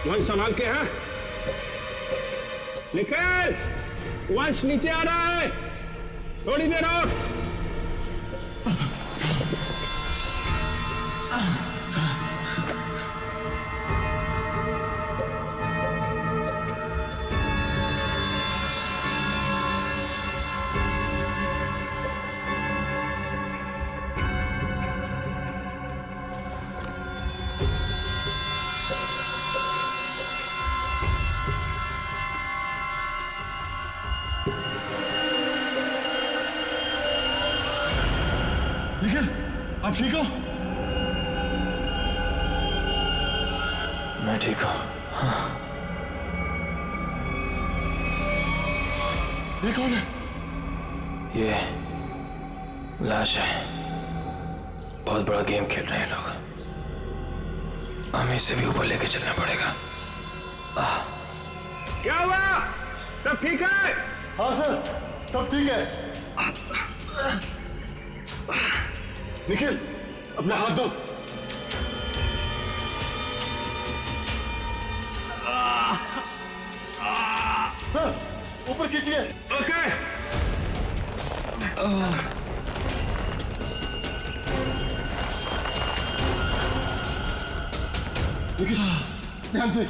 वंश संभाल के है। निखिल, वंश नीचे आ रहा है, थोड़ी देर और। निखिल, आप ठीक हो? मैं ठीक हूँ। हाँ। ये कौन है? ये लाश है। बहुत बड़ा गेम खेल रहे हैं लोग। हमें इससे भी ऊपर लेके चलना पड़ेगा। क्या हुआ? सब ठीक है? हाँ सर, सब ठीक है। निखिल, अपना हाथ दो। सर, ऊपर खींचिए। ओके। निखिल, ध्यान से।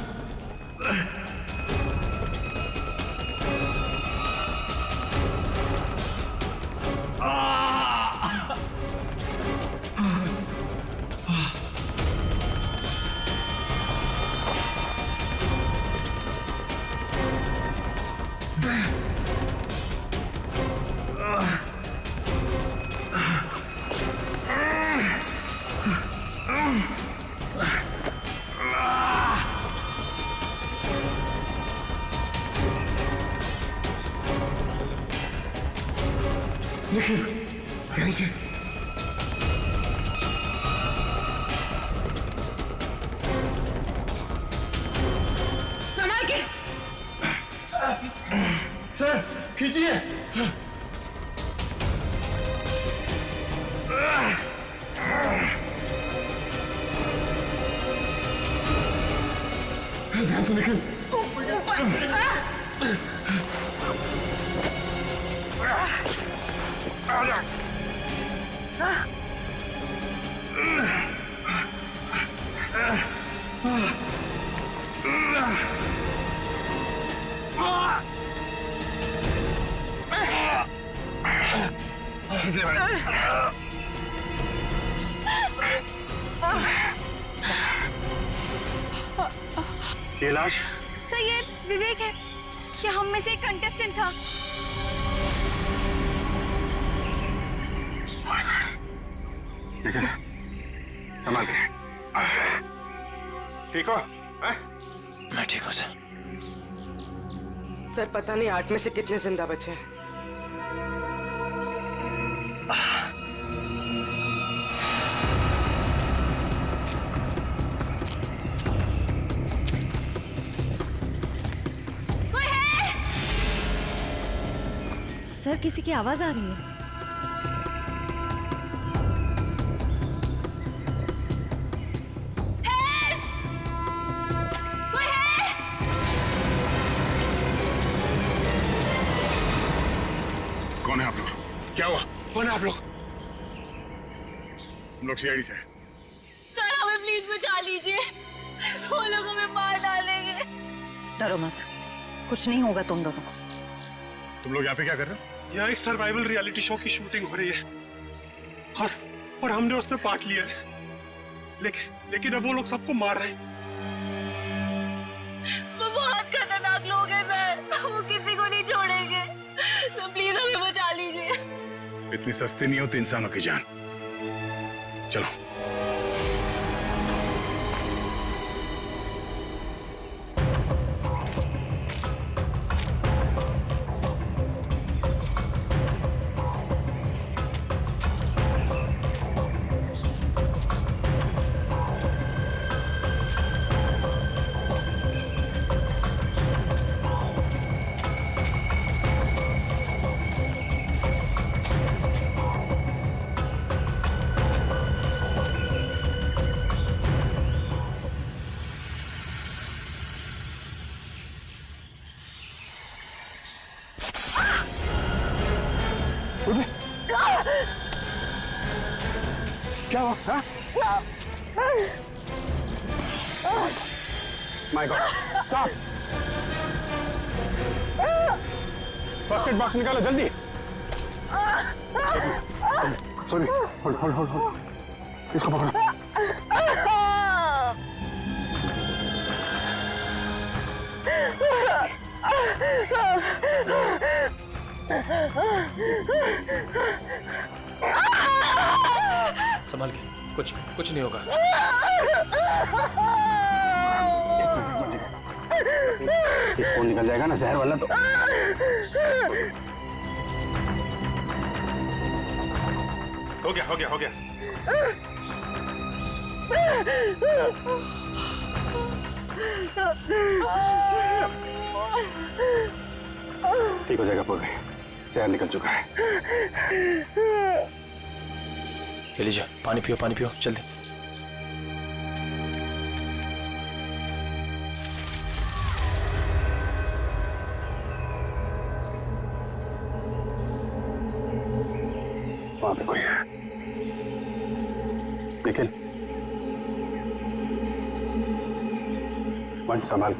निखिल, ध्यान से। संभाल के। सर, खींचिए। ध्यान से निखिल। ये लाश? सर, ये विवेक है। ये हम में से एक कंटेस्टेंट था। निखिल, संभाल के। ठीक हो? मैं ठीक हूँ सर। सर, पता नहीं 8 में से कितने जिंदा बचे हैं। सर, किसी की आवाज आ रही है। कौन है आप लोग? क्या हुआ? कौन है आप लोग? हम लोग सीआईडी से। सर, हमें प्लीज बचा लीजिए, वो लोग हमें मार डालेंगे। डरो मत, कुछ नहीं होगा तुम दोनों को। तुम लोग यहाँ पे क्या कर रहे हो? यहाँ एक सर्वाइवल रियलिटी शो की शूटिंग हो रही है और हमने उसमें पार्ट लिया है। लेकिन अब वो लोग सबको मार रहे हैं। वो बहुत खतरनाक लोग हैं सर, वो किसी को नहीं छोड़ेंगे। तो प्लीज हमें बचा लीजिए। इतनी सस्ती नहीं होती इंसानों की जान। चलो। हाँ? माय गॉड, साहब फर्स्ट एड बॉक्स निकालो जल्दी। सॉरी, होल्ड, इसको पकड़ो। संभाल के, कुछ नहीं होगा। खून निकल जाएगा ना जहर वाला तो। हो गया। ठीक हो जाएगा पूर्वी, जहर निकल चुका है। ले लीजिए, पानी पियो जल्दी। वहां पे कोई है। निखिल, वंश संभाल।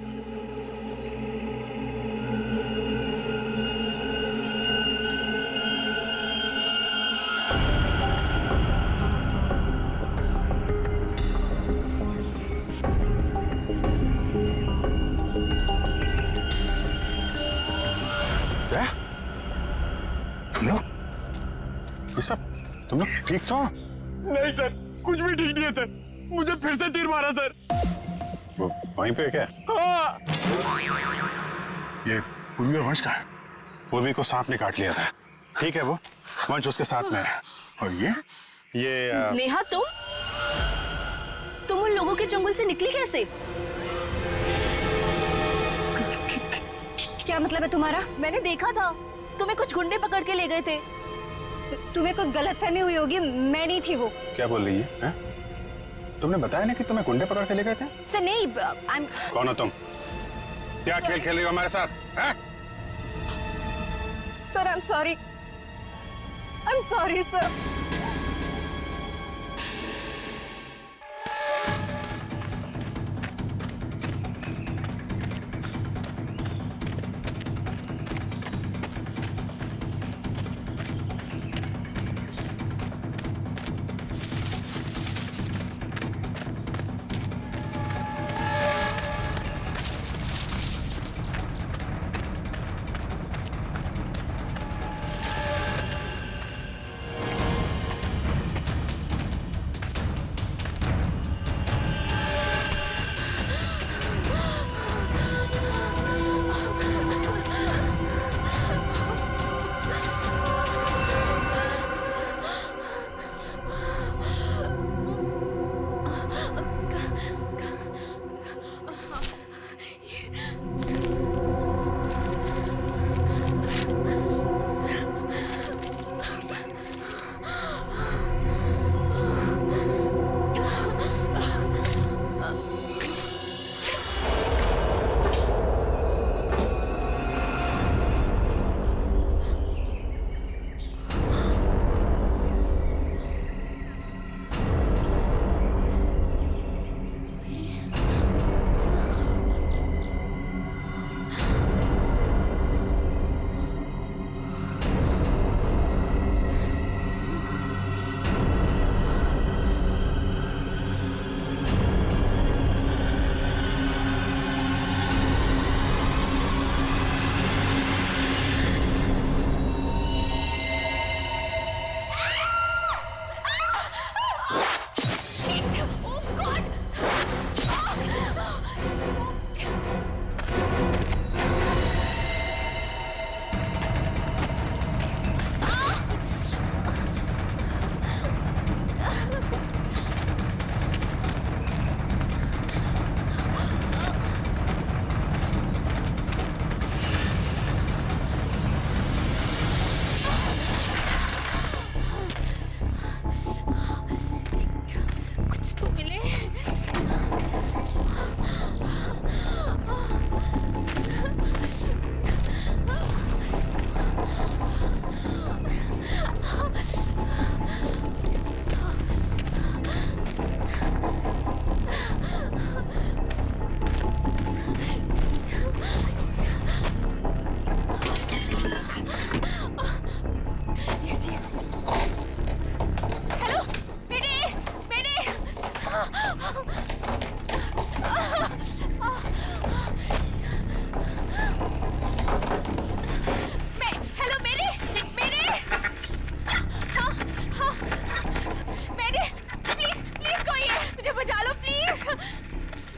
क्या तुम लोग ठीक तो? नहीं सर, कुछ भी ठीक नहीं है सर। मुझे फिर से तीर मारा सर। वो वहीं पे क्या? हाँ। ये पूर्वी और वंश का है। पूर्वी को सांप ने काट लिया था, ठीक है, वो वंश उसके साथ में है। और ये नेहा, तुम उन लोगों के जंगल से निकली कैसे? क्या मतलब है तुम्हारा? मैंने देखा था, तुम्हें कुछ गुंडे पकड़ के ले गए थे। तुम्हें कोई गलतफहमी हुई होगी, मैं नहीं थी वो। क्या बोल रही है? तुमने बताया ना कि तुम्हें गुंडे पकड़ के ले गए थे? सर नहीं, कौन हो तुम? क्या खेल खेल रही हो हमारे साथ? Sir I am sorry sir.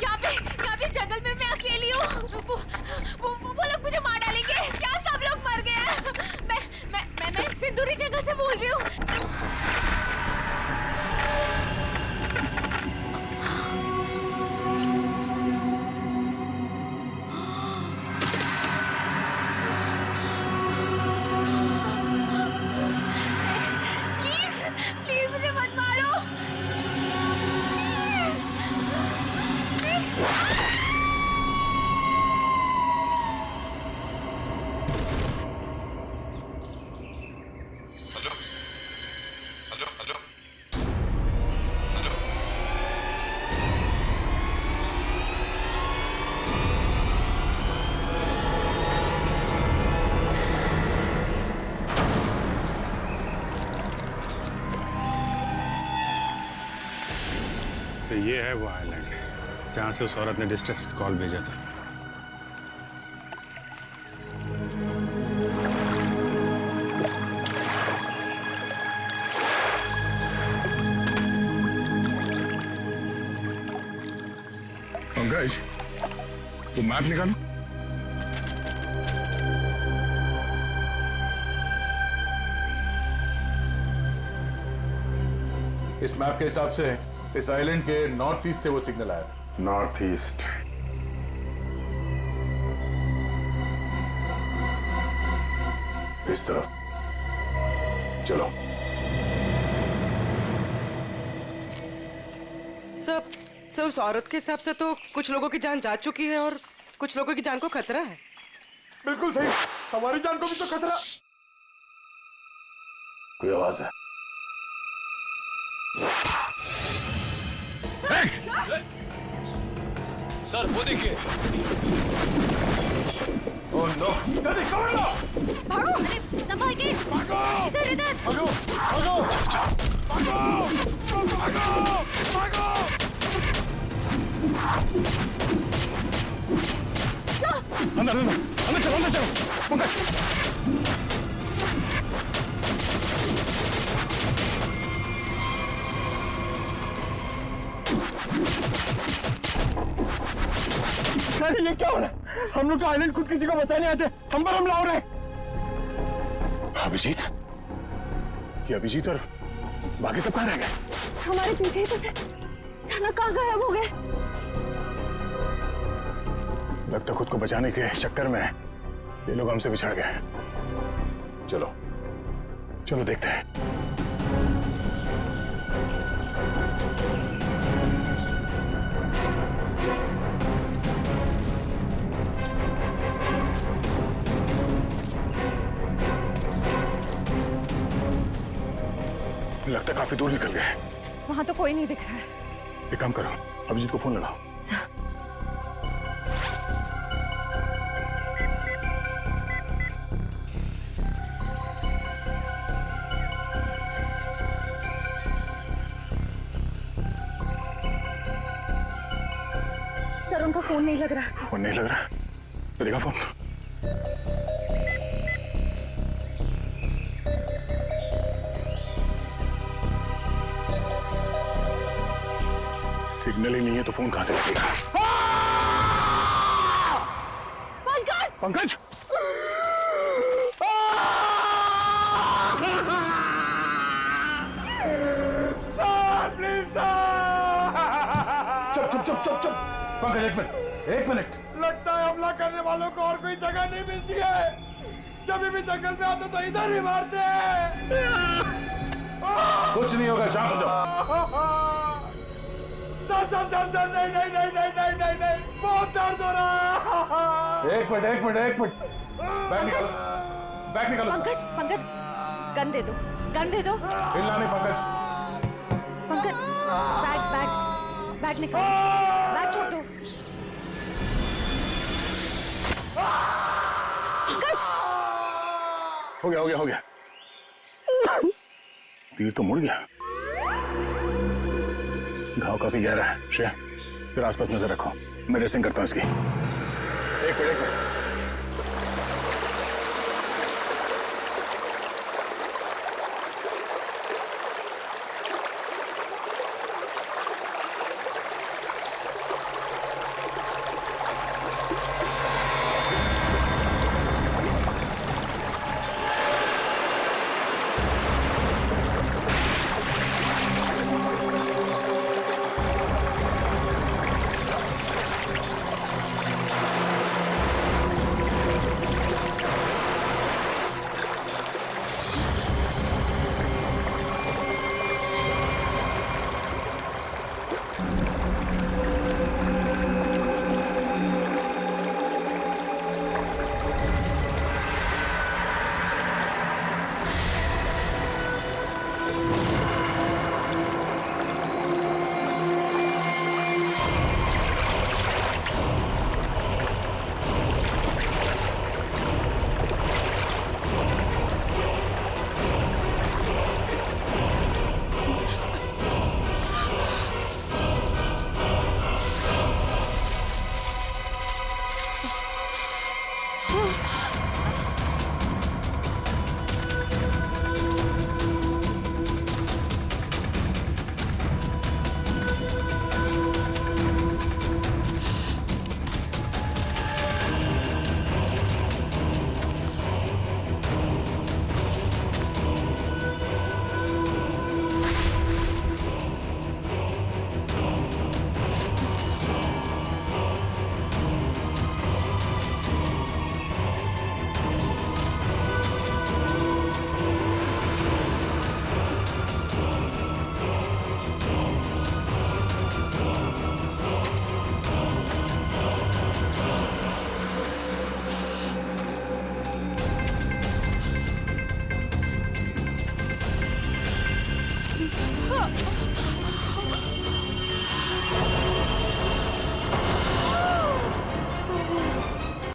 यहाँ पे जंगल में मैं अकेली हूँ। वो लोग मुझे मार डालेंगे। क्या सब लोग मर गए हैं? मैं सिंदूरी जंगल से बोल रही हूँ। प्लीज मुझे मत मारो। तो ये है वो आइलैंड जहां से उस औरत ने डिस्ट्रेस कॉल भेजा था। पंकज, वो मैप निकालो। इस मैप के हिसाब से इस आइलैंड के नॉर्थ ईस्ट से वो सिग्नल आया। North east. इस तरफ चलो। सर उस औरत के हिसाब से तो कुछ लोगों की जान जा चुकी है और कुछ लोगों की जान को खतरा है। बिल्कुल सही, हमारी जान को भी तो खतरा। कोई आवाज है? सर वो देखिए। ओह नो, जल्दी कवर लो। भागो, अरे संभाल के। इधर इधर। भागो भागो भागो भागो भागो। अंदर अंदर अंदर चलो, अंदर चलो पंकज। सर ये क्या हो रहा है? हम लोग का आइलैंड खुद किसी को बचाने आते, हम पर हमला हो रहा है। अभिजीत, ये अभिजीत और बाकी सब कहाँ रह गए? हमारे पीछे ही तो थे, अचानक कहाँ गायब हो गए? लगता खुद को बचाने के चक्कर में ये लोग हमसे बिछड़ गए। चलो चलो देखते हैं। लगता काफी दूर निकल गए। वहां तो कोई नहीं दिख रहा है। एक काम करो, अभिजीत को फोन लगाओ। सर उनका फोन नहीं लग रहा। फोन नहीं लग रहा? तो देखा फोन। सिग्नल ही नहीं है तो फोन कहां से लगेगा? पंकज! पंकज! चुप चुप चुप चुप चुप। पंकज एक मिनट। लगता है हमला करने वालों को और कोई जगह नहीं मिलती है। जब भी जंगल में आते तो इधर ही मारते हैं। कुछ नहीं होगा, शांत हो जाओ। सर नहीं, बहुत दर्द हो रहा है। एक मिनट। बैग निकालो। पंकज गन दे दो। हिलना नहीं पंकज। पंकज बैग निकालो। बैग छोड़ दो। पंकज! हो गया। तीर तो मुड़ गया। घाव काफी गहरा है। श्रेया, फिर आसपास नजर रखो, मैं ड्रेसिंग करता हूँ इसकी। एक मिनट।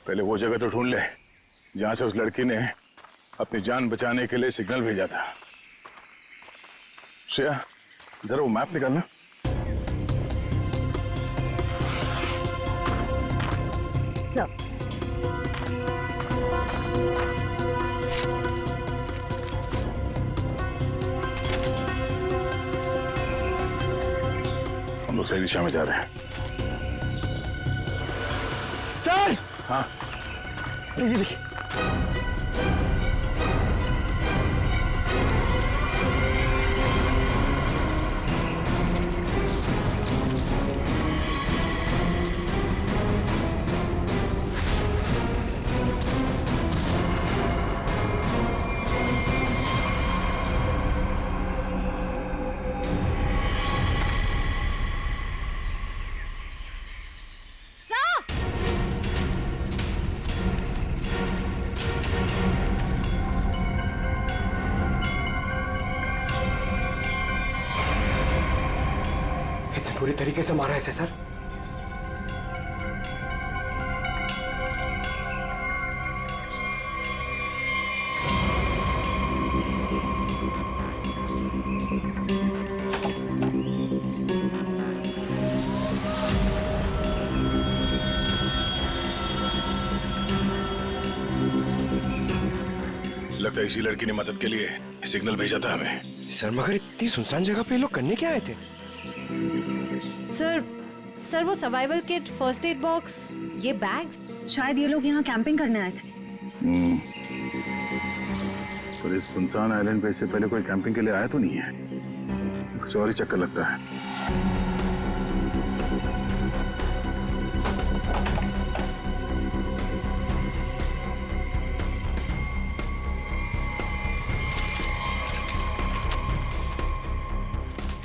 पहले वो जगह तो ढूंढ ले जहां से उस लड़की ने अपनी जान बचाने के लिए सिग्नल भेजा था। श्रेया, जरा वो मैप निकालना। सर, हम लोग सही दिशा में जा रहे हैं। सर, हाँ, सर ये देखिए। पूरी तरीके से मारा है इसे सर। लगता है इसी लड़की ने मदद के लिए सिग्नल भेजा था हमें। सर मगर इतनी सुनसान जगह पे ये लोग करने क्या आए थे? सर वो survival kit, first aid box, ये बैग्स, शायद ये लोग यहाँ कैंपिंग करने आए थे। पर इस सुनसान आइलैंड पे इससे पहले कोई कैंपिंग के लिए आया तो नहीं है। कुछ और ही चक्कर लगता है।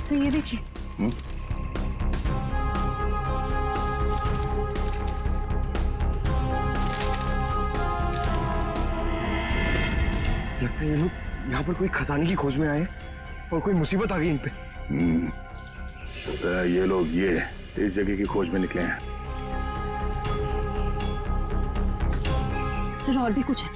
सर ये देखिए। लगता है ये लोग यहाँ पर कोई खजाने की खोज में आए और कोई मुसीबत आ गई इन पे। लगता है ये लोग इस जगह की खोज में निकले हैं। सर और भी कुछ है।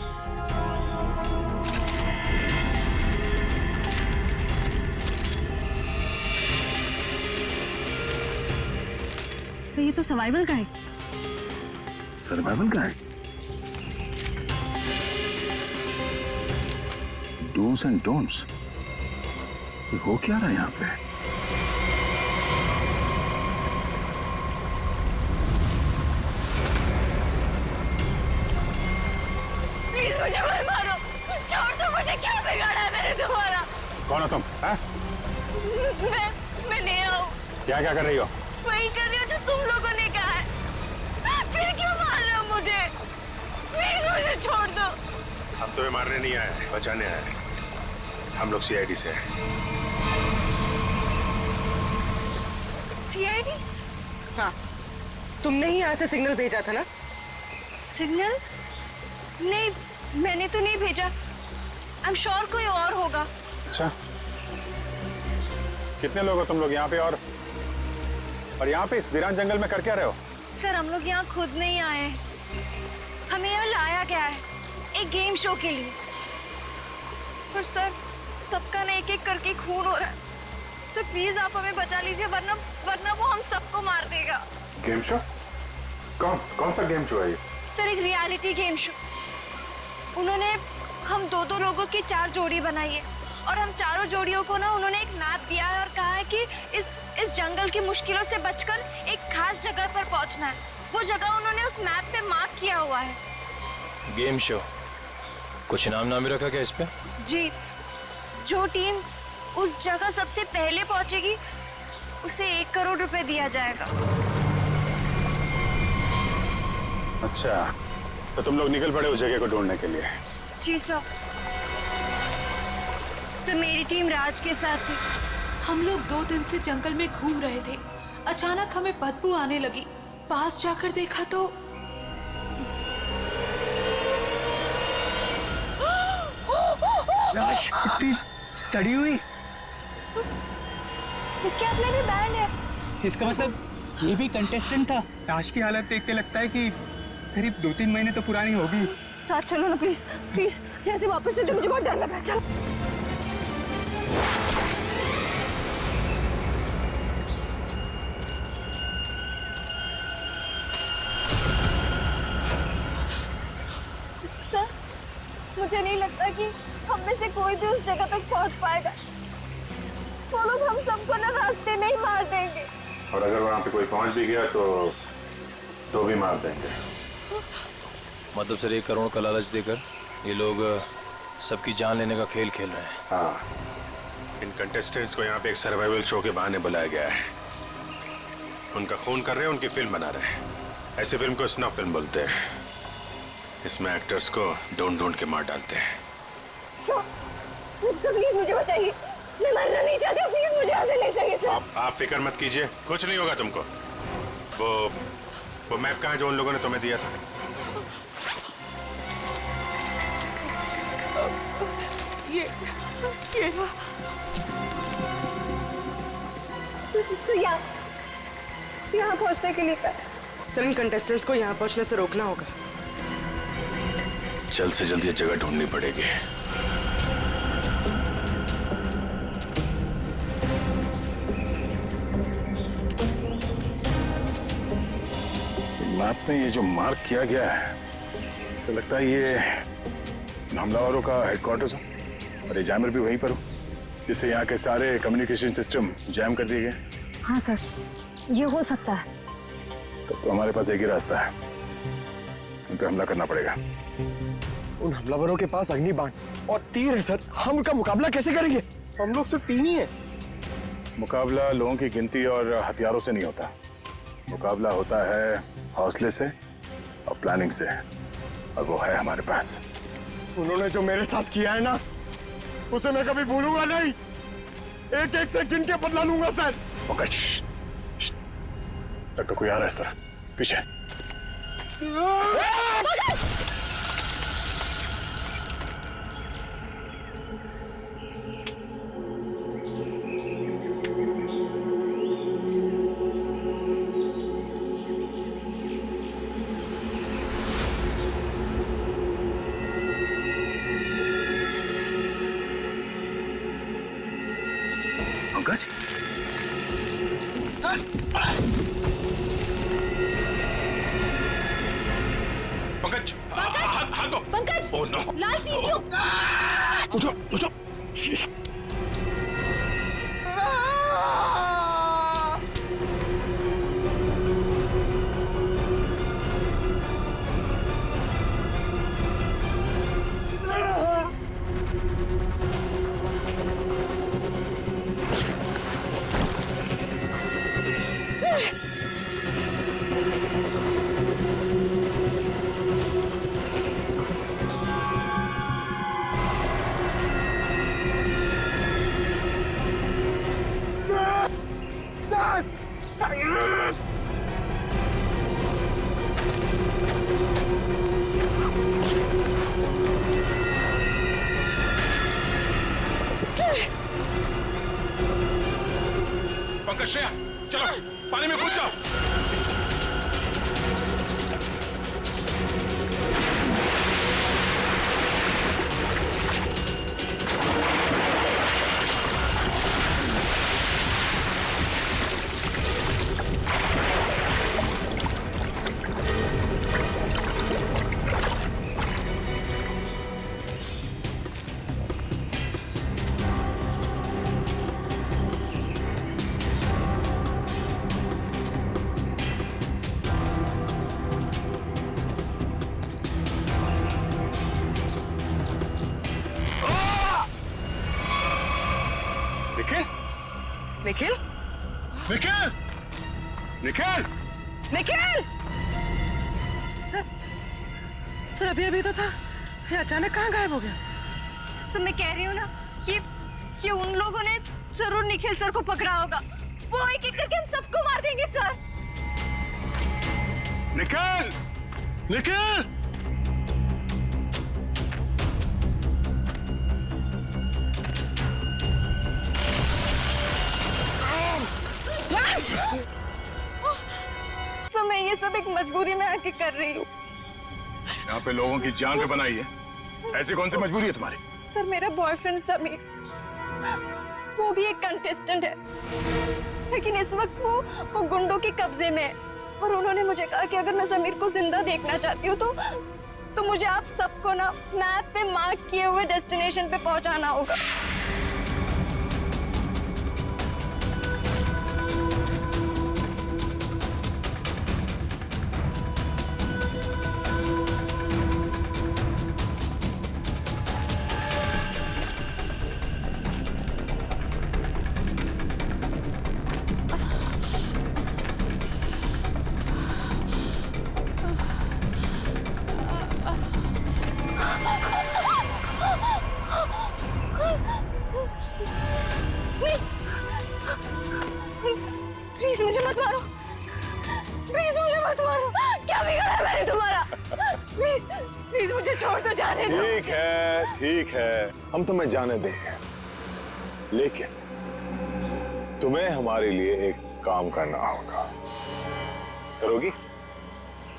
सर ये तो सर्वाइवल का है। सर्वाइवल का है? Dos and don'ts. हो क्या रहा है यहाँ पे? प्लीज मुझे मत मारो, छोड़ दो मुझे। क्या बिगाड़ा है मैंने तुम्हारा? कौन हो तुम? मैं नेहा हूँ। क्या क्या कर रही हो? वही कर रही हो जो तुम लोगों ने कहा है। फिर क्यों मार रहे हो मुझे? प्लीज मुझे छोड़ दो। हम तुम्हें मारने नहीं आए, बचाने आए। हम लोग सीआईडी से हैं। सीआईडी? हाँ, तुमने ही यहाँ से सिग्नल भेजा था ना? सिग्नल? नहीं, मैंने तो नहीं भेजा। आई एम श्योर कोई और होगा। अच्छा, कितने लोग हो तुम लोग यहाँ पे? और यहाँ पे इस वीरान जंगल में कर क्या रहे हो? सर हम लोग यहाँ खुद नहीं आए हैं। हमें यहाँ लाया गया है एक गेम शो के लिए। पर सर सबका ना एक एक करके खून हो रहा है। सर प्लीज आप हमें बचा लीजिए, वरना वो हम सबको मार देगा। Game show? कौन सा गेम शो है ये? सर एक रियलिटी गेम शो। उन्होंने हम दो लोगों की 4 जोड़ी बनाई है और हम चारों जोड़ियों को ना उन्होंने एक मैप दिया है और कहा है कि इस जंगल की मुश्किलों से बचकर एक खास जगह पर पहुंचना है। वो जगह उन्होंने उस मैप पे मार्क किया हुआ है। गेम शो, कुछ इनाम नाम रखा क्या इस पे? जी, जो टीम उस जगह सबसे पहले पहुंचेगी उसे 1 करोड़ रुपए दिया जाएगा। अच्छा, तो तुम लोग निकल पड़े उस जगह को ढूंढने के लिए? जी सर। सर मेरी टीम राज के साथ थी। हम लोग 2 दिन से जंगल में घूम रहे थे। अचानक हमें बदबू आने लगी। पास जाकर देखा तो लाश इतनी सड़ी हुई। इसके हाथ में भी बैंड है। इसका मतलब ये भी कंटेस्टेंट था। लाश की हालत देख के लगता है कि करीब 2-3 महीने तो पुरानी होगी। साथ चलो ना प्लीज प्लीज, यहाँ से वापस चलो, मुझे बहुत डर लग रहा है। चलो। सर, मुझे नहीं लगता कि हम में से कोई भी उस जगह तक पहुंच पाएगा। वो लोग हम सबको ना रास्ते में ही मार देंगे। और अगर वहाँ पे कोई पहुँच भी गया तो भी मार देंगे। मतलब सर 1 करोड़ का लालच देकर ये लोग सबकी जान लेने का खेल खेल रहे हैं। हाँ, इन कंटेस्टेंट्स को यहाँ पे एक सर्वाइवल शो के बहाने बुलाया गया है। उनका खून कर रहे हैं, उनकी फिल्म बना रहे हैं। ऐसी फिल्म को स्नफ फिल्म बोलते हैं। इसमें एक्टर्स को ढूंढ के मार डालते हैं। प्लीज मुझे बचाइए, मैं मरना नहीं चाहती, प्लीज मुझे यहाँ से ले जाइए सर। आप फिक्र मत कीजिए, कुछ नहीं होगा तुमको। वो मैप कहाँ है जो उन लोगों ने तुम्हें दिया था? ये यहाँ पहुँचने के लिए सर इन कंटेस्टेंट्स को यहाँ पहुँचने से रोकना होगा। जल्द से जल्द ये जगह ढूंढनी पड़ेगी। मैप में ये जो मार्क किया गया है, ऐसा लगता है ये हमलावरों का हेडक्वार्टर्स हो और ये जैमर भी वहीं पर हो, जिससे यहाँ के सारे कम्युनिकेशन सिस्टम जैम कर दिए गए। हाँ सर, ये हो सकता है। तो हमारे पास एक ही रास्ता है, उन पे हमला करना पड़ेगा। उन हमलावरों के पास अग्निबाण और तीर है सर, हम उनका मुकाबला कैसे करेंगे? हम लोग सिर्फ 3 ही हैं। मुकाबला लोगों की गिनती और हथियारों से नहीं होता। मुकाबला होता है हौसले से और प्लानिंग से, और वो है हमारे पास। उन्होंने जो मेरे साथ किया है ना, उसे मैं कभी भूलूंगा नहीं। एक से गिन के बदला लूंगा सर। तक तो कोई आ रहा है इस तरफ, पीछे। पंकज, पंकज, हाथ दो। पंकज, ओह नो, लाल चींटियों। उठो। पंकज, श्रेया, चलो पानी में कूद जाओ। निखिल, निखिल, निखिल, निखिल! सर अभी तो था, ये अचानक कहाँ गायब हो गया? सर मैं कह रही हूँ ना कि उन लोगों ने जरूर निखिल सर को पकड़ा होगा। वो एक करके हम सबको मार देंगे सर। निखिल, निखिल! सर मैं ये सब एक मजबूरी में आके कर रही हूँ। यहाँ पे लोगों की जान पे बनाई है, ऐसी कौन सी मजबूरी है तुम्हारी? सर मेरा बॉयफ्रेंड समीर, वो भी एक कंटेस्टेंट है, लेकिन इस वक्त वो गुंडों के कब्जे में है। और उन्होंने मुझे कहा कि अगर मैं समीर को जिंदा देखना चाहती हूँ तो मुझे आप सबको ना मैप पे मार्क किए हुए डेस्टिनेशन पे पहुंचाना होगा। प्लीज मुझे मत मारो, प्लीज मुझे मत मारो। क्या बिगाड़ा है मैंने तुम्हारा? प्लीज प्लीज मुझे छोड़ दो, जाने दो। ठीक है, हम तुम्हें जाने देंगे, लेकिन तुम्हें हमारे लिए एक काम करना होगा। करोगी?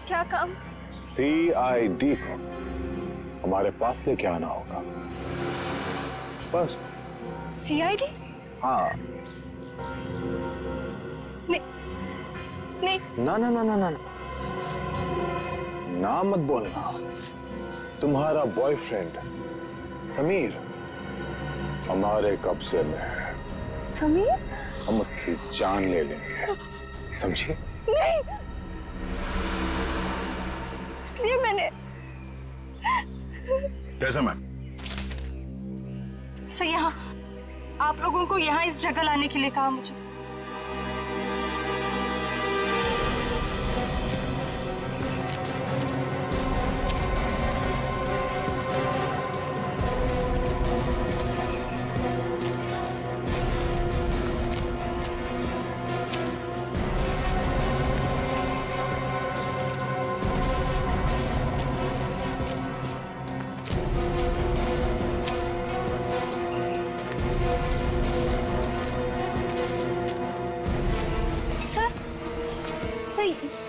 क्या काम? CID को हमारे पास लेके आना होगा, बस। CID? हाँ। नहीं ना ना ना ना ना ना मत बोलना। तुम्हारा बॉयफ्रेंड समीर हमारे कब्जे में है। समीर? हम उसकी जान ले लेंगे, समझी? नहीं, इसलिए मैंने कैसा मैम? सर यहाँ आप लोगों को यहाँ इस जगह लाने के लिए कहा मुझे।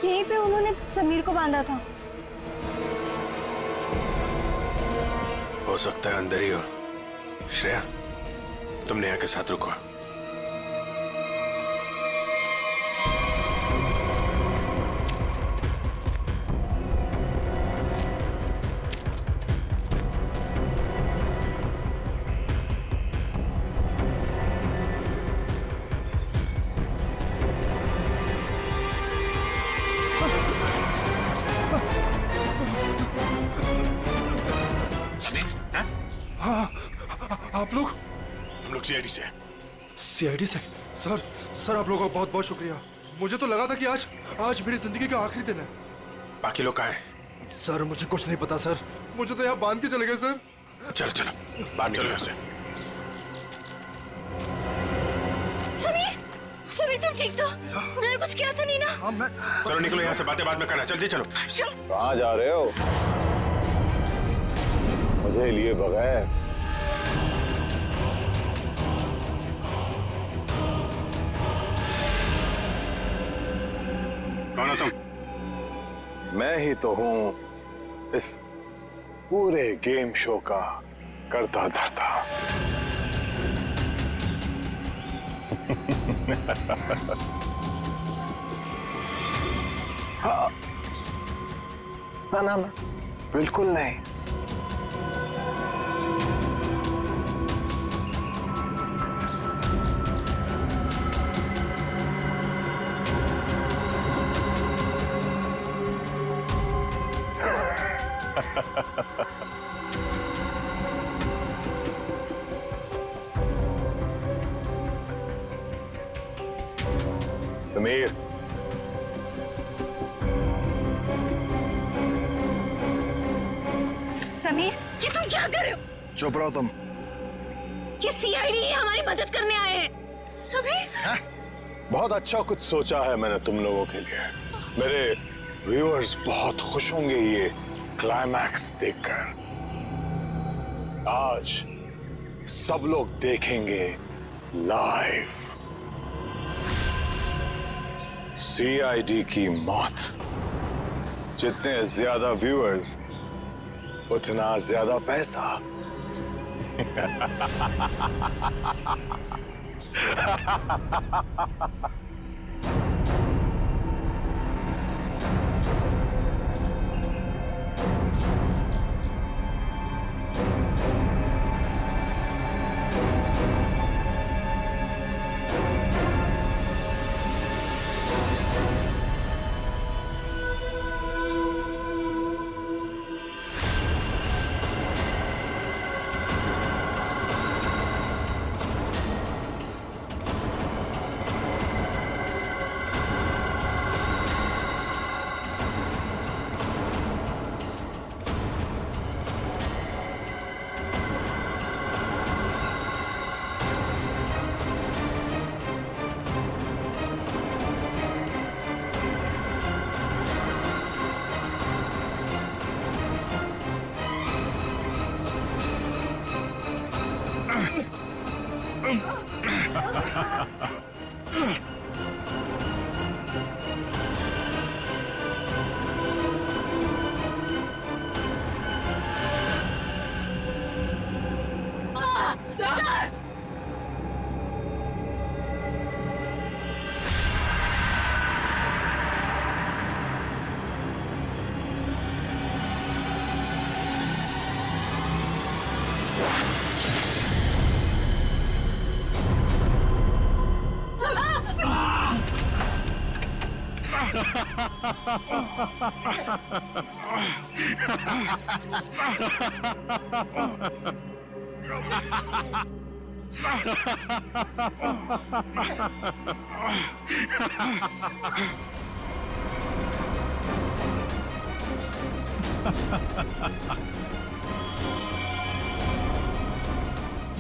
यहीं पे उन्होंने समीर को बांधा था। हो सकता है अंदर ही हो। श्रेया, तुम नेहा के साथ रुको। आप लोग? हम लोग CID से। CID से? सर आप लोगों का बहुत बहुत शुक्रिया। मुझे तो लगा था कि आज मेरी जिंदगी का आखिरी दिन है। बाकी लोग कहाँ हैं? सर मुझे कुछ नहीं पता सर, मुझे तो यहाँ बांध के चले गए सर। चलो चलो बाहर चलो यहाँ से। समीर तुम ठीक तो? उन्होंने कुछ किया तो नहीं ना? चलो निकलो यहाँ से, बातें बाद में करना। जल्दी चलो। कहाँ जा रहे हो? मुझे लिए बगैर? कौन हो तुम? मैं ही तो हूँ इस पूरे गेम शो का करता धरता। ना बिल्कुल नहीं। समीर, समीर ये तुम क्या कर रहे हो? चुप रहो तुम। ये CID हमारी मदद करने आए हैं। समीर बहुत अच्छा कुछ सोचा है मैंने तुम लोगों के लिए। मेरे व्यूअर्स बहुत खुश होंगे ये क्लाइमैक्स देखकर। आज सब लोग देखेंगे लाइव CID की मौत। जितने ज्यादा व्यूअर्स उतना ज्यादा पैसा।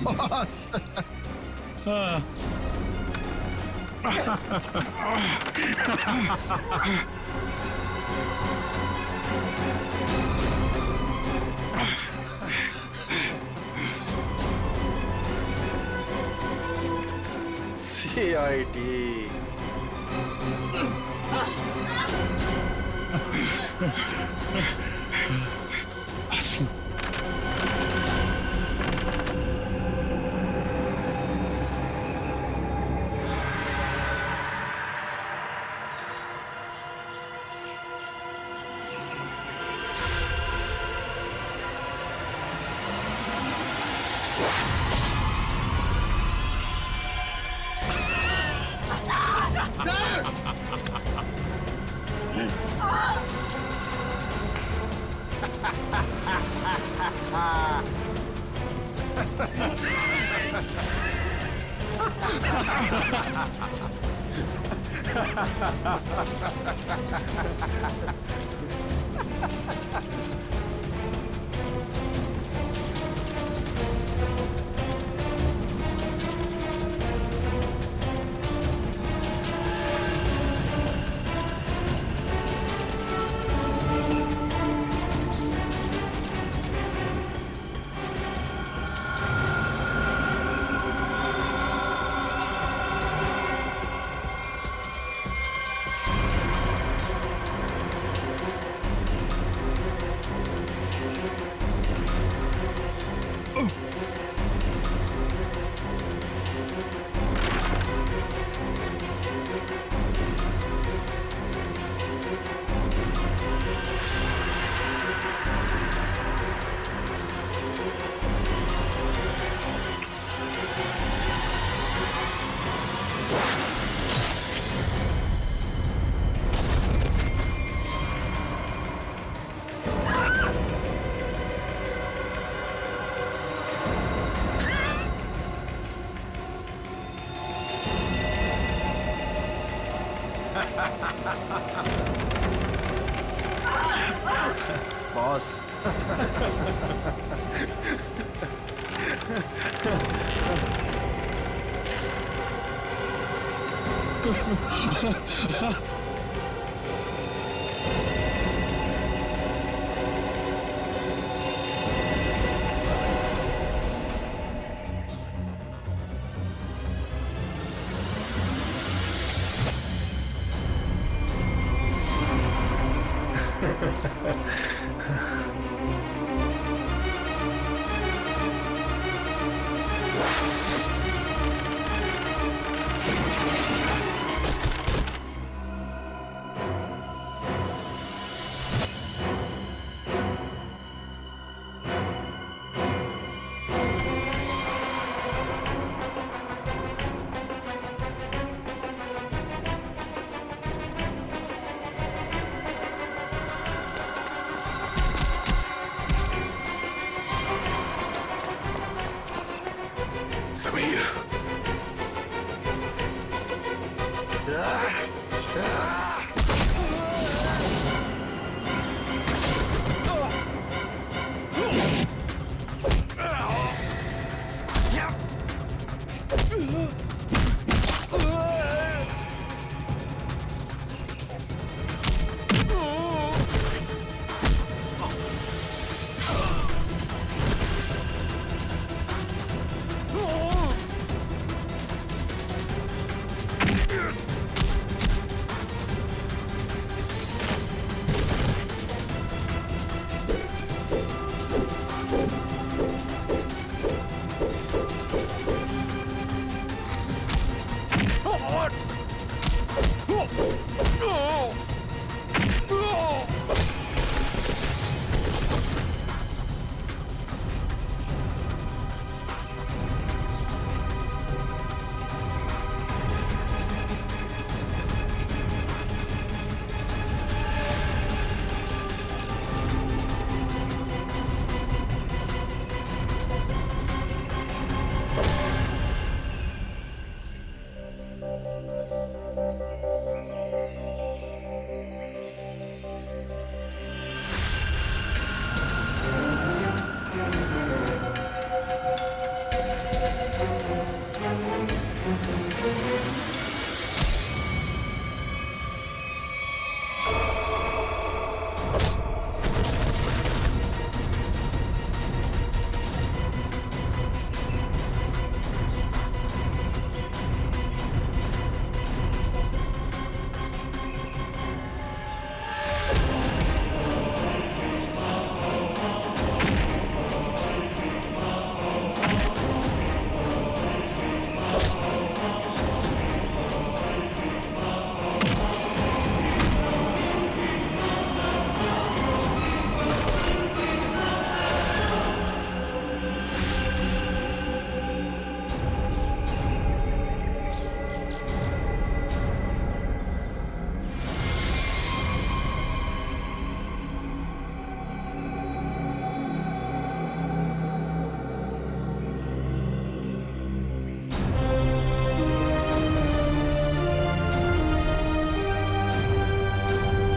बॉस। CID। बॉस। समीर